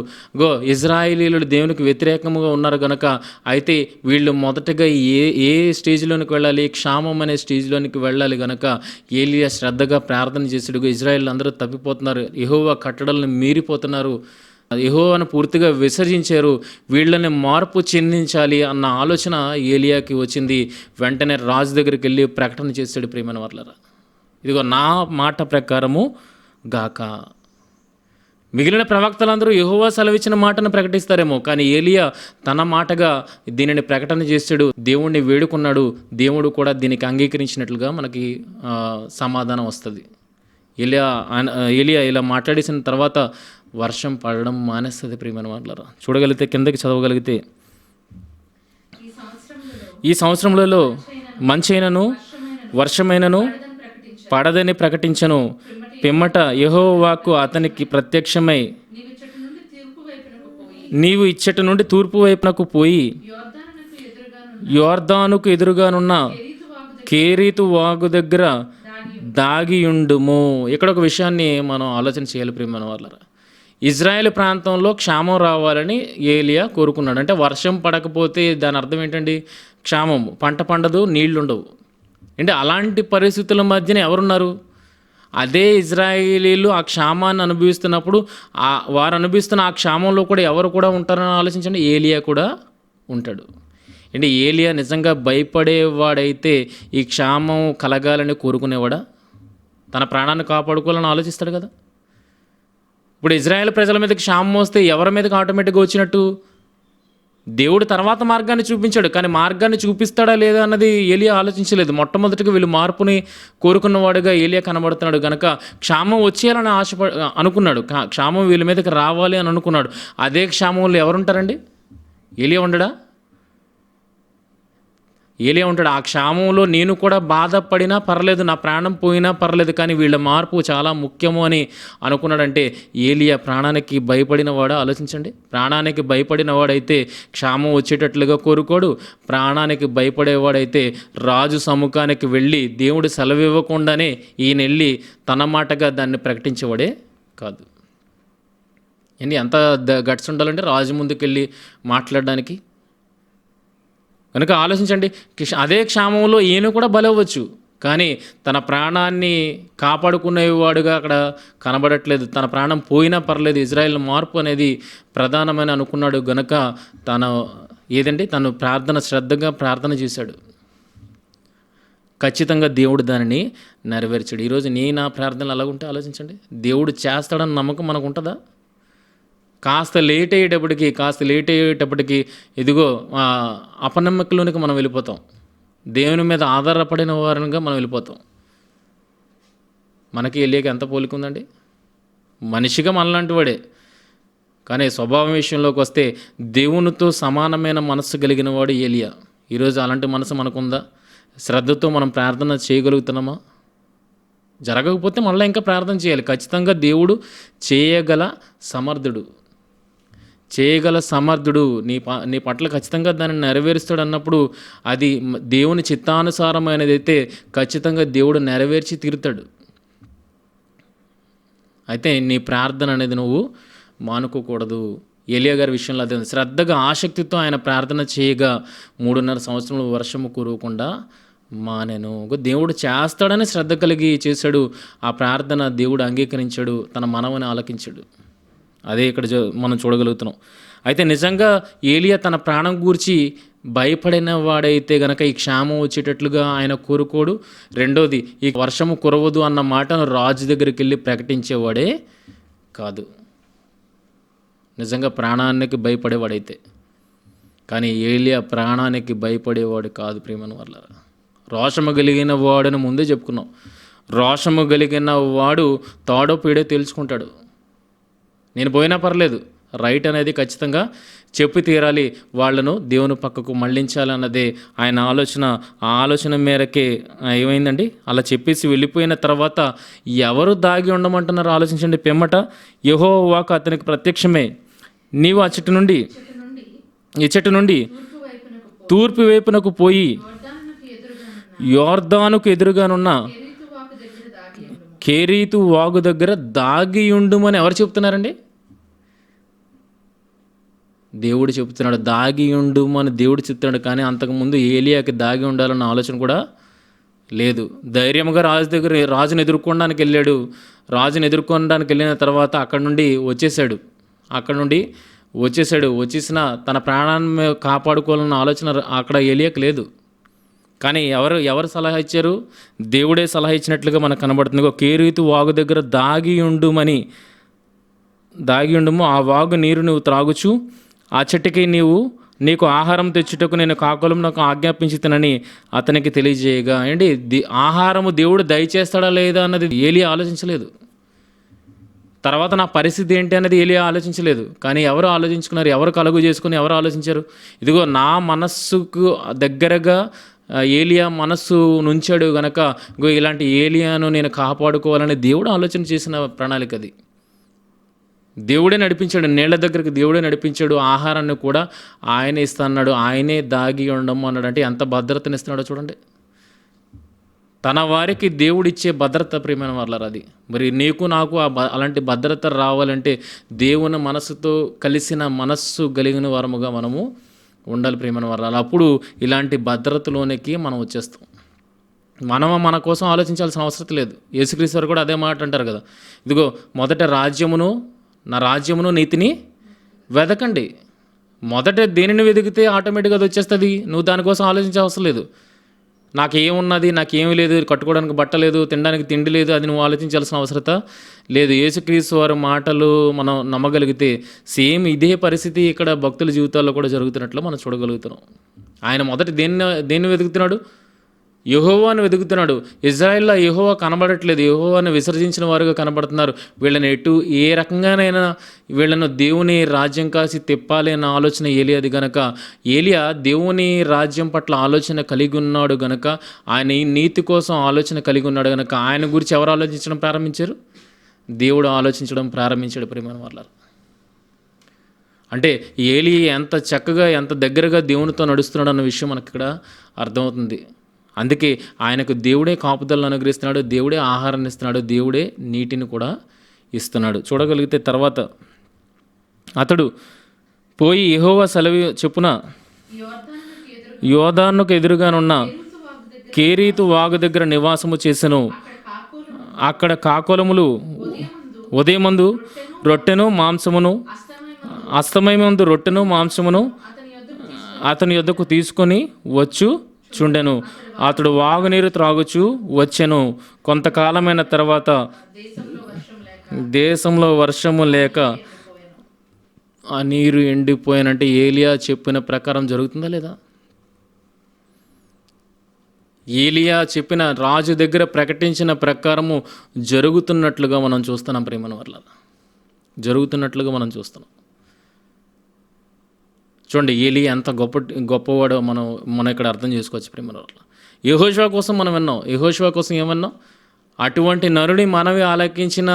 Speaker 1: ఇజ్రాయేలీలు దేవునికి వ్యతిరేకంగా ఉన్నారు కనుక, అయితే వీళ్ళు మొదటగా ఏ స్టేజ్లోనికి వెళ్ళాలి, క్షామం అనే స్టేజ్లోనికి వెళ్ళాలి కనుక ఏలియా శ్రద్ధగా ప్రార్థన చేసాడు. ఇజ్రాయేల్ అందరూ తప్పిపోతున్నారు, యెహోవా కట్టడలను మీరిపోతున్నారు, యెహోవాను పూర్తిగా విసర్జించారు, వీళ్ళని మార్పు చెందించాలి అన్న ఆలోచన ఏలియాకి వచ్చింది. వెంటనే రాజు దగ్గరికి వెళ్ళి ప్రకటన చేశాడు, ప్రియమైన వాళ్ళరా, ఇదిగో నా మాట ప్రకారము గాక. మిగిలిన ప్రవక్తలందరూ యెహోవా సెలవిచ్చిన మాటను ప్రకటిస్తారేమో, కానీ ఏలియా తన మాటగా దీనిని ప్రకటన చేశాడు, దేవుణ్ణి వేడుకున్నాడు, దేవుడు కూడా దీనికి అంగీకరించినట్లుగా మనకి సమాధానం వస్తుంది. ఏలియా ఇలా మాట్లాడేసిన తర్వాత వర్షం పడడం మానేస్తుంది. ప్రియమైన వాళ్ళరా, చూడగలిగితే కిందకి చదవగలిగితే, ఈ సంవత్సరములలో మంచైనను వర్షమైనను పడదని ప్రకటించను. పిమ్మట యెహోవాకు అతనికి ప్రత్యక్షమై, నీవు ఇచ్చట నుండి తూర్పు వైపునకు పోయి యోర్దానుకు ఎదురుగానున్న కేరీతు వాగు దగ్గర దాగియుండుము. ఇక్కడ ఒక విషయాన్ని మనం ఆలోచన చేయాలి, ప్రియమైన వాళ్ళరా. ఇజ్రాయెల్ ప్రాంతంలో క్షామం రావాలని ఏలియా కోరుకున్నాడు. అంటే వర్షం పడకపోతే దాని అర్థం ఏంటండి, క్షామం, పంట పండదు, నీళ్లు ఉండవు. అంటే అలాంటి పరిస్థితుల మధ్యన ఎవరున్నారు, అదే ఇజ్రాయేలీలు ఆ క్షామాన్ని అనుభవిస్తున్నప్పుడు వారు అనుభవిస్తున్న ఆ క్షామంలో కూడా ఎవరు కూడా ఉంటారని ఆలోచించండి, ఏలియా కూడా ఉంటాడు. అంటే ఏలియా నిజంగా భయపడేవాడైతే ఈ క్షామం కలగాలని కోరుకునేవాడా, తన ప్రాణాన్ని కాపాడుకోవాలని ఆలోచిస్తాడు కదా. ఇప్పుడు ఇజ్రాయేల్ ప్రజల మీదకి క్షామం వస్తే ఎవరి మీదకి ఆటోమేటిక్గా వచ్చినట్టు, దేవుడు తర్వాత మార్గాన్ని చూపించాడు, కానీ మార్గాన్ని చూపిస్తాడా లేదా అన్నది ఏలియా ఆలోచించలేదు. మొట్టమొదటిగా వీళ్ళు మార్పుని కోరుకున్నవాడుగా ఏలియా కనబడుతున్నాడు కనుక క్షామం వచ్చేయాలని అనుకున్నాడు, క్షామం వీళ్ళ మీదకి రావాలి అని అనుకున్నాడు. అదే క్షామంలో ఎవరుంటారండి, ఏలియా ఉండడా, ఏలియా ఉంటాడు. ఆ క్షామంలో నేను కూడా బాధపడినా పర్లేదు, నా ప్రాణం పోయినా పర్లేదు, కానీ వీళ్ళ మార్పు చాలా ముఖ్యము అని అనుకున్నాడంటే ఏలియా ప్రాణానికి భయపడిన వాడు. ఆలోచించండి, ప్రాణానికి భయపడిన వాడైతే క్షామం వచ్చేటట్లుగా కోరుకోడు. ప్రాణానికి భయపడేవాడైతే రాజు సముఖానికి వెళ్ళి దేవుడు సెలవివ్వకుండానే ఈయన వెళ్ళి తన మాటగా దాన్ని ప్రకటించేవాడే కాదు. ఎంత గట్స్ ఉండాలంటే రాజు ముందుకెళ్ళి మాట్లాడడానికి. కనుక ఆలోచించండి, అదే క్షామంలో ఈయన కూడా బలవచ్చు, కానీ తన ప్రాణాన్ని కాపాడుకునేవాడుగా అక్కడ కనబడట్లేదు. తన ప్రాణం పోయినా పర్లేదు, ఇజ్రాయెల్ మార్పు అనేది ప్రధానమైన అనుకున్నాడు గనుక తను శ్రద్ధగా ప్రార్థన చేశాడు. ఖచ్చితంగా దేవుడు దానిని నెరవేర్చాడు. ఈరోజు నా ప్రార్థనలు అలాగుంటే ఆలోచించండి, దేవుడు చేస్తాడని నమ్మకం మనకు ఉంటుందా? కాస్త లేట్ అయ్యేటప్పటికి ఇదిగో అపనమ్మకంలోనికి మనం వెళ్ళిపోతాం, దేవుని మీద ఆధారపడిన వారిగా మనం వెళ్ళిపోతాం. మనకి ఏలియాకి ఎంత పోలిక ఉందండి, మనిషిగా మనలాంటి వాడే, కానీ స్వభావం విషయంలోకి వస్తే దేవునితో సమానమైన మనస్సు కలిగిన వాడు ఏలియా. ఈరోజు అలాంటి మనసు మనకుందా? శ్రద్ధతో మనం ప్రార్థన చేయగలుగుతున్నామా? జరగకపోతే మళ్ళీ ఇంకా ప్రార్థన చేయాలి. ఖచ్చితంగా దేవుడు చేయగల సమర్థుడు, నీ పట్ల ఖచ్చితంగా దాన్ని నెరవేరుస్తాడు అన్నప్పుడు అది దేవుని చిత్తానుసారమైనది అయితే ఖచ్చితంగా దేవుడు నెరవేర్చి తీరుతాడు. అయితే నీ ప్రార్థన అనేది నువ్వు మానుకోకూడదు. ఏలియా గారి విషయంలో అదే శ్రద్ధగా ఆసక్తితో ఆయన ప్రార్థన చేయగా 3.5 సంవత్సరంలో వర్షము కురవకుండా మానెను. దేవుడు చేస్తాడని శ్రద్ధ కలిగి చేశాడు. ఆ ప్రార్థన దేవుడు అంగీకరించాడు, తన మనవని ఆలకించాడు. అదే ఇక్కడ మనం చూడగలుగుతున్నాం. అయితే నిజంగా ఏలియా తన ప్రాణం గూర్చి భయపడిన వాడైతే గనక ఈ క్షామం వచ్చేటట్లుగా ఆయన కోరుకోడు. రెండోది, ఈ వర్షము కురవదు అన్న మాటను రాజు దగ్గరికి వెళ్ళి ప్రకటించేవాడే కాదు, నిజంగా ప్రాణానికి భయపడేవాడైతే. కానీ ఏలియా ప్రాణానికి భయపడేవాడు కాదు ప్రియమైన వాళ్ళారా. రోషము కలిగిన వాడని ముందే చెప్పుకున్నాం. రోషము కలిగిన వాడు తాడో పీడో తెలుసుకుంటాడు. నేను పోయినా పర్లేదు, రైట్ అనేది ఖచ్చితంగా చెప్పి తీరాలి, వాళ్లను దేవుని పక్కకు మళ్ళించాలన్నదే ఆయన ఆలోచన. ఆ ఆలోచన మేరకే ఏమైందండి, అలా చెప్పేసి వెళ్ళిపోయిన తర్వాత ఎవరు దాగి ఉండమంటున్నారో ఆలోచించండి. పిమ్మట యెహోవా వాక్కు అతనికి ప్రత్యక్షమే, నీవు ఆ చెట్టు నుండి ఈ చెట్టు నుండి తూర్పు వైపునకు పోయి యోర్దానుకు ఎదురుగానున్న కెరీతు వాగు దగ్గర దాగియుండుమని ఎవరు చెప్తున్నారండి? దేవుడు చెప్తున్నాడు. దాగియుండుమని దేవుడు చెప్తున్నాడు. కానీ అంతకుముందు ఏలియాకి దాగి ఉండాలన్న ఆలోచన కూడా లేదు. ధైర్యంగా రాజుని ఎదుర్కొనడానికి వెళ్ళాడు. రాజుని ఎదుర్కొనడానికి వెళ్ళిన తర్వాత అక్కడి నుండి వచ్చేసిన తన ప్రాణాన్ని కాపాడుకోవాలన్న ఆలోచన అక్కడ ఏలియాకి లేదు. కానీ ఎవరు సలహా ఇచ్చారు? దేవుడే సలహా ఇచ్చినట్లుగా మనకు కనబడుతుంది. కెరీతు వాగు దగ్గర దాగియుండుము, ఆ వాగు నీరు నువ్వు త్రాగుచు, ఆ చెట్టుకి నీకు ఆహారం తెచ్చుటకు నేను కాకులం నాకు ఆజ్ఞాపించుతానని అతనికి తెలియజేయగా. ఏంటి ఆహారము దేవుడు దయచేస్తాడా లేదా అన్నది ఏలియా ఆలోచించలేదు. తర్వాత నా పరిస్థితి ఏంటి అనేది ఏలియా ఆలోచించలేదు. కానీ ఎవరు ఆలోచించుకున్నారు? ఎవరు కలుగు చేసుకుని ఎవరు ఆలోచించారు? ఇదిగో నా మనస్సుకు దగ్గరగా ఏలియా మనస్సు నుంచాడు గనక ఇగో ఇలాంటి ఏలియాను నేను కాపాడుకోవాలని దేవుడు ఆలోచన చేసిన ప్రణాళిక అది. దేవుడే నడిపించాడు, నీళ్ల దగ్గరికి దేవుడే నడిపించాడు, ఆహారాన్ని కూడా ఆయనే ఇస్తున్నాడు, ఆయనే దాగి ఉండము అన్నాడు. అంటే ఎంత భద్రతనిస్తున్నాడో చూడండి. తన వారికి దేవుడిచ్చే భద్రత ప్రియమైన వాళ్ళారు అది. మరి నీకు నాకు అలాంటి భద్రత రావాలంటే దేవుని మనస్సుతో కలిసిన మనస్సు కలిగిన వారముగా మనము ఉండాలి ప్రియమైన వాళ్ళారు. అప్పుడు ఇలాంటి భద్రతలోనికి మనం వచ్చేస్తాం. మన కోసం ఆలోచించాల్సిన అవసరం లేదు. యేసుక్రీస్తు వారు కూడా అదే మాట అంటారు కదా, ఇదిగో మొదట నా రాజ్యమును నీతిని వెదకండి. మొదట దేనిని వెతికితే ఆటోమేటిక్గా అది వచ్చేస్తుంది. నువ్వు దానికోసం ఆలోచించే అవసరం లేదు. నాకేమున్నది, నాకేమీ లేదు, కట్టుకోవడానికి బట్ట లేదు, తినడానికి తిండి లేదు, అది నువ్వు ఆలోచించాల్సిన అవసరత లేదు. యేసుక్రీస్తు వారి మాటలు మనం నమ్మగలిగితే సేమ్ ఇదే పరిస్థితి ఇక్కడ భక్తుల జీవితాల్లో కూడా జరుగుతున్నట్లు మనం చూడగలుగుతున్నాం. ఆయన మొదట దేన్ని వెతుకుతున్నాడు? యెహోవాను వెతుకుతున్నాడు. ఇజ్రాయెల్లో యెహోవా కనబడట్లేదు, యెహోవాను విసర్జించిన వారుగా కనబడుతున్నారు. వీళ్ళని ఏ రకంగానైనా వీళ్ళను దేవుని రాజ్యం కాసి తిప్పాలి అన్న ఆలోచన ఏలియాది గనక, ఏలియా దేవుని రాజ్యం పట్ల ఆలోచన కలిగి ఉన్నాడు గనక, ఆయన నీతి కోసం ఆలోచన కలిగి ఉన్నాడు గనక ఆయన గురించి ఎవరు ఆలోచించడం ప్రారంభించారు? దేవుడు ఆలోచించడం ప్రారంభించాడు ప్రియమైన వాళ్ళారు. అంటే ఏలి ఎంత చక్కగా ఎంత దగ్గరగా దేవునితో నడుస్తున్నాడు అన్న విషయం మనకి ఇక్కడ అర్థమవుతుంది. అందుకే ఆయనకు దేవుడే కాపుదలను అనుగ్రహిస్తున్నాడు, దేవుడే ఆహారాన్ని ఇస్తున్నాడు, దేవుడే నీటిని కూడా ఇస్తున్నాడు. చూడగలిగితే తర్వాత అతడు పోయి యెహోవా సెలవు చొప్పున యోర్దానుకు ఎదురుగానున్న కెరీతు వాగు దగ్గర నివాసము చేసెను. అక్కడ కాకోలములు ఉదయమందు రొట్టెను మాంసమును అస్తమయమందు రొట్టెను మాంసమును అతని యొద్దకు తీసుకొని చుండెను. అతడు వాగునీరు త్రాగుచు వచ్చెను. కొంతకాలమైన తర్వాత దేశంలో వర్షము లేక ఆ నీరు ఎండిపోయినంటే ఏలియా చెప్పిన ప్రకారం జరుగుతుందా లేదా? ఏలియా చెప్పిన రాజు దగ్గర ప్రకటించిన ప్రకారము జరుగుతున్నట్లుగా మనం చూస్తున్నాం ప్రియమైన వాళ్ళ, జరుగుతున్నట్లుగా మనం చూస్తున్నాం. చూడండి ఏలియా ఎంత గొప్పవాడో మనం ఇక్కడ అర్థం చేసుకోవచ్చు ప్రియమైన వాళ్ళ. యెహోషువ కోసం మనం విన్నాం. యెహోషువ కోసం ఏమన్నాం? అటువంటి నరుని మనవి ఆలకించిన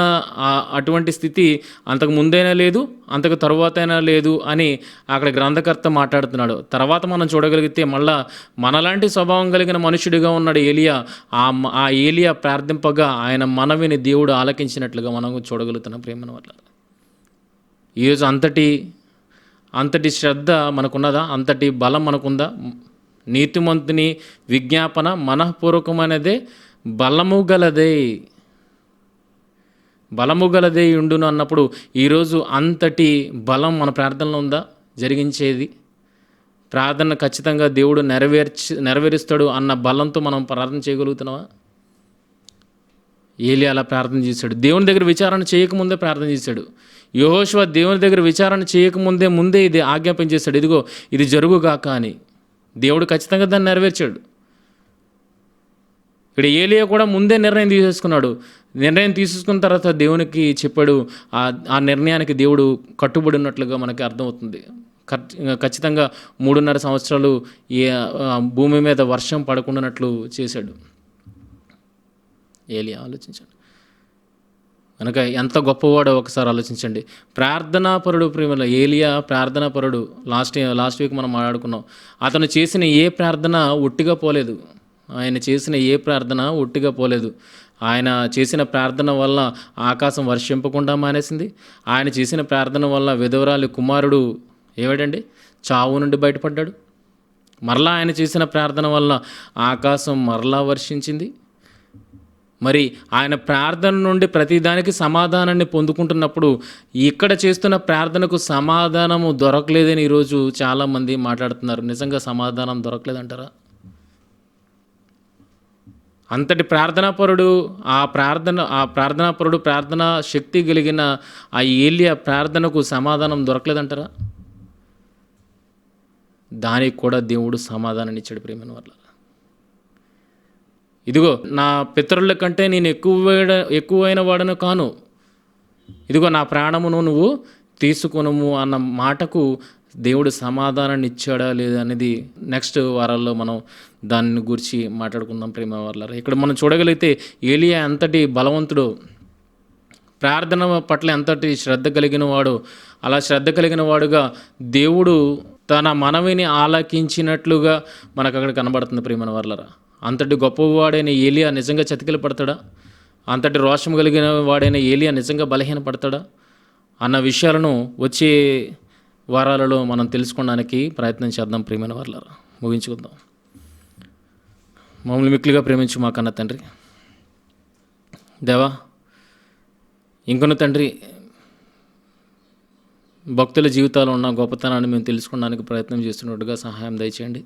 Speaker 1: అటువంటి స్థితి అంతకు ముందైనా లేదు, అంతకు తరువాతైనా లేదు అని అక్కడ గ్రంథకర్త మాట్లాడుతున్నాడు. తర్వాత మనం చూడగలిగితే మళ్ళా మనలాంటి స్వభావం కలిగిన మనుషుడిగా ఉన్నాడు ఏలియా. ఆ ఏలియా ప్రార్థింపగా ఆయన మనవిని దేవుడు ఆలకించినట్లుగా మనం చూడగలుగుతున్నాం ప్రియమైన వాళ్ళ. ఈరోజు అంతటి శ్రద్ధ మనకున్నదా? అంతటి బలం మనకుందా? నీతిమంతుని విజ్ఞాపన మనఃపూర్వకమైనదే బలము గలదే ఉండును అన్నప్పుడు ఈరోజు అంతటి బలం మన ప్రార్థనలో ఉందా జరిగించేది? ప్రార్థన ఖచ్చితంగా దేవుడు నెరవేరుస్తాడు అన్న బలంతో మనం ప్రార్థన చేయగలుగుతున్నావా? ఏలియా అలా ప్రార్థన చేశాడు. దేవుని దగ్గర విచారణ చేయకముందే ప్రార్థన చేశాడు. యెహోషువ దేవుని దగ్గర విచారణ చేయకముందే ఇది ఆజ్ఞాపన చేశాడు, ఇదిగో ఇది జరుగుగాక అని. దేవుడు ఖచ్చితంగా దాన్ని నెరవేర్చాడు. ఇక్కడ ఏలియా కూడా ముందే నిర్ణయం తీసేసుకున్నాడు. నిర్ణయం తీసుకున్న తర్వాత దేవునికి చెప్పాడు. ఆ నిర్ణయానికి దేవుడు కట్టుబడి ఉన్నట్లుగా మనకి అర్థమవుతుంది. ఖచ్చితంగా 3.5 సంవత్సరాలు భూమి మీద వర్షం పడకుండానట్లు చేశాడు ఏలియా. ఆలోచించండి కనుక ఎంత గొప్పవాడో ఒకసారి ఆలోచించండి. ప్రార్థనాపరుడు ప్రేమల ఏలియా ప్రార్థనాపరుడు. లాస్ట్ వీక్ మనం మాట్లాడుకున్నాం. అతను చేసిన ఏ ప్రార్థన ఒట్టిగా పోలేదు. ఆయన చేసిన ఏ ప్రార్థన ఒట్టిగా పోలేదు. ఆయన చేసిన ప్రార్థన వల్ల ఆకాశం వర్షింపకుండా మానేసింది. ఆయన చేసిన ప్రార్థన వల్ల విధవరాలి కుమారుడు ఏవాడండి చావు నుండి బయటపడ్డాడు. మరలా ఆయన చేసిన ప్రార్థన వల్ల ఆకాశం మరలా వర్షించింది. మరి ఆయన ప్రార్థన నుండి ప్రతిదానికి సమాధానాన్ని పొందుకుంటున్నప్పుడు ఇక్కడ చేస్తున్న ప్రార్థనకు సమాధానము దొరకలేదని ఈరోజు చాలామంది మాట్లాడుతున్నారు. నిజంగా సమాధానం దొరకలేదంటారా? అంతటి ప్రార్థనాపరుడు, ఆ ప్రార్థనాపరుడు, ప్రార్థనా శక్తి కలిగిన ఆ ఏలియా ప్రార్థనకు సమాధానం దొరకలేదంటారా? దానికి కూడా దేవుడు సమాధానాన్ని ఇచ్చాడు ప్రేమను వల్ల. ఇదిగో నా పితరుల కంటే నేను ఎక్కువైన వాడను కాను, ఇదిగో నా ప్రాణమును నువ్వు తీసుకొనుము అన్న మాటకు దేవుడు సమాధానాన్ని ఇచ్చాడా లేదా అనేది నెక్స్ట్ వారాల్లో మనం దాని గురించి మాట్లాడుకుందాం ప్రేమ వాళ్ళ. ఇక్కడ మనం చూడగలిగితే ఏలియా ఎంతటి బలవంతుడు, ప్రార్థన పట్ల ఎంతటి శ్రద్ధ కలిగిన వాడు. అలా శ్రద్ధ కలిగిన వాడుగా దేవుడు తన మనవిని ఆలకించినట్లుగా మనకు అక్కడ కనబడుతుంది ప్రేమ వాళ్ళరా. అంతటి గొప్పవాడైన ఏలియా నిజంగా చతికిల పడతాడా? అంతటి రోషం కలిగిన వాడైన ఏలియా నిజంగా బలహీన పడతాడా అన్న విషయాలను వచ్చే వారాలలో మనం తెలుసుకోవడానికి ప్రయత్నం చేద్దాం ప్రియమైన వాళ్ళారా. ముగించుకుందాం. మమ్మల్ని మిక్కిలిగా ప్రేమించు మా కన్న తండ్రి దేవా, ఇంకొన తండ్రి భక్తుల జీవితాల్లో ఉన్న గొప్పతనాన్ని మేము తెలుసుకోవడానికి ప్రయత్నం చేస్తున్నట్టుగా సహాయం దయచేయండి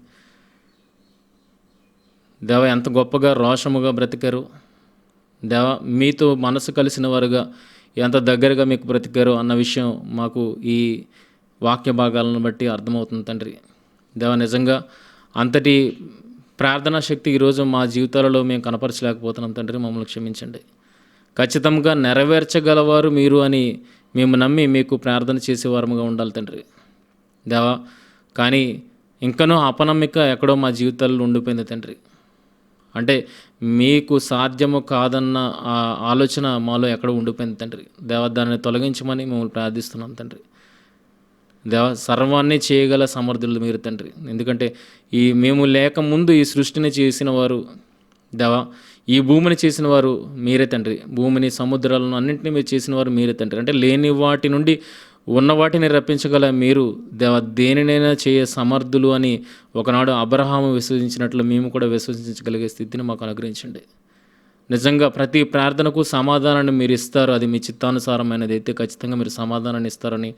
Speaker 1: దేవా. ఎంత గొప్పగా రోషముగా బ్రతికారు దేవా, మీతో మనసు కలిసిన వారుగా ఎంత దగ్గరగా మీకు బ్రతికారు అన్న విషయం మాకు ఈ వాక్య భాగాలను బట్టి అర్థమవుతుంది తండ్రి దేవా. నిజంగా అంతటి ప్రార్థనా శక్తి ఈరోజు మా జీవితాలలో మేము కనపరచలేకపోతున్నాం తండ్రి, మమ్మల్ని క్షమించండి. ఖచ్చితంగా నెరవేర్చగలవారు మీరు అని మేము నమ్మి మీకు ప్రార్థన చేసేవారముగా ఉండాలి తండ్రి దేవా. కానీ ఇంకనూ అపనమ్మిక ఎక్కడో మా జీవితాల్లో ఉండిపోయింది తండ్రి. అంటే మీకు సాధ్యము కాదన్న ఆలోచన మాలో ఎక్కడో ఉండిపోయింది తండ్రి దేవా. దాన్ని తొలగించమని మిమ్మల్ని ప్రార్థిస్తున్నాం తండ్రి దేవా. సర్వాన్ని చేయగల సమర్థులు మీరు తండ్రి. ఎందుకంటే మేము లేకముందు ఈ సృష్టిని చేసిన వారు దేవా, ఈ భూమిని చేసిన వారు మీరే తండ్రి. భూమిని, సముద్రాలను అన్నింటినీ మీరు చేసిన వారు మీరే తండ్రి. అంటే లేని వాటి నుండి ఉన్న వాటిని రప్పించగల మీరు దేవా, దేనినైనా చేయ సమర్థులు అని ఒకనాడు అబ్రహాము విశ్వసించినట్లు మేము కూడా విశ్వసించగలిగే స్థితిని మాకు అనుగ్రహించండి. నిజంగా ప్రతి ప్రార్థనకు సమాధానాన్ని మీరు ఇస్తారు. అది మీ చిత్తానుసారమైనది అయితే ఖచ్చితంగా మీరు సమాధానాన్ని ఇస్తారని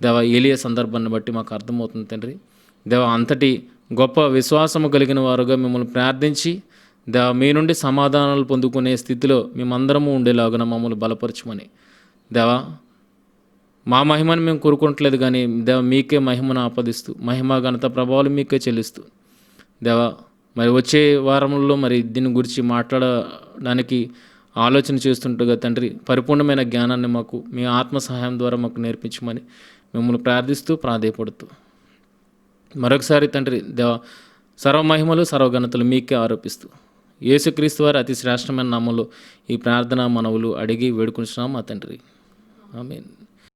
Speaker 1: దేవా ఏలియా సందర్భాన్ని బట్టి మాకు అర్థమవుతుంది తండ్రి దేవా. అంతటి గొప్ప విశ్వాసము కలిగిన వారుగా మిమ్మల్ని ప్రార్థించి దేవా మీ నుండి సమాధానాలు పొందుకునే స్థితిలో మేమందరము ఉండేలాగున మమ్మల్ని బలపరచమని దేవా. మా మహిమను మేము కోరుకోవట్లేదు కానీ దేవా మీకే మహిమను ఆపాదిస్తూ మహిమ ఘనత ప్రభావాలు మీకే చెల్లిస్తూ దేవా, మరి వచ్చే వారంలో మరి దీని గురించి మాట్లాడడానికి ఆలోచన చేస్తుండగా తండ్రి పరిపూర్ణమైన జ్ఞానాన్ని మాకు మీ ఆత్మ సహాయం ద్వారా మాకు నేర్పించమని మిమ్మల్ని ప్రార్థిస్తూ ప్రాధేయపడుతూ మరొకసారి తండ్రి దేవా సర్వమహిమలు సర్వఘనతలు మీకే ఆరోపిస్తూ యేసుక్రీస్తు వారి అతి శ్రేష్టమైన నామంలో ఈ ప్రార్థన మనవులు అడిగి వేడుకుంటున్నాం మా తండ్రి. ఆమేన్.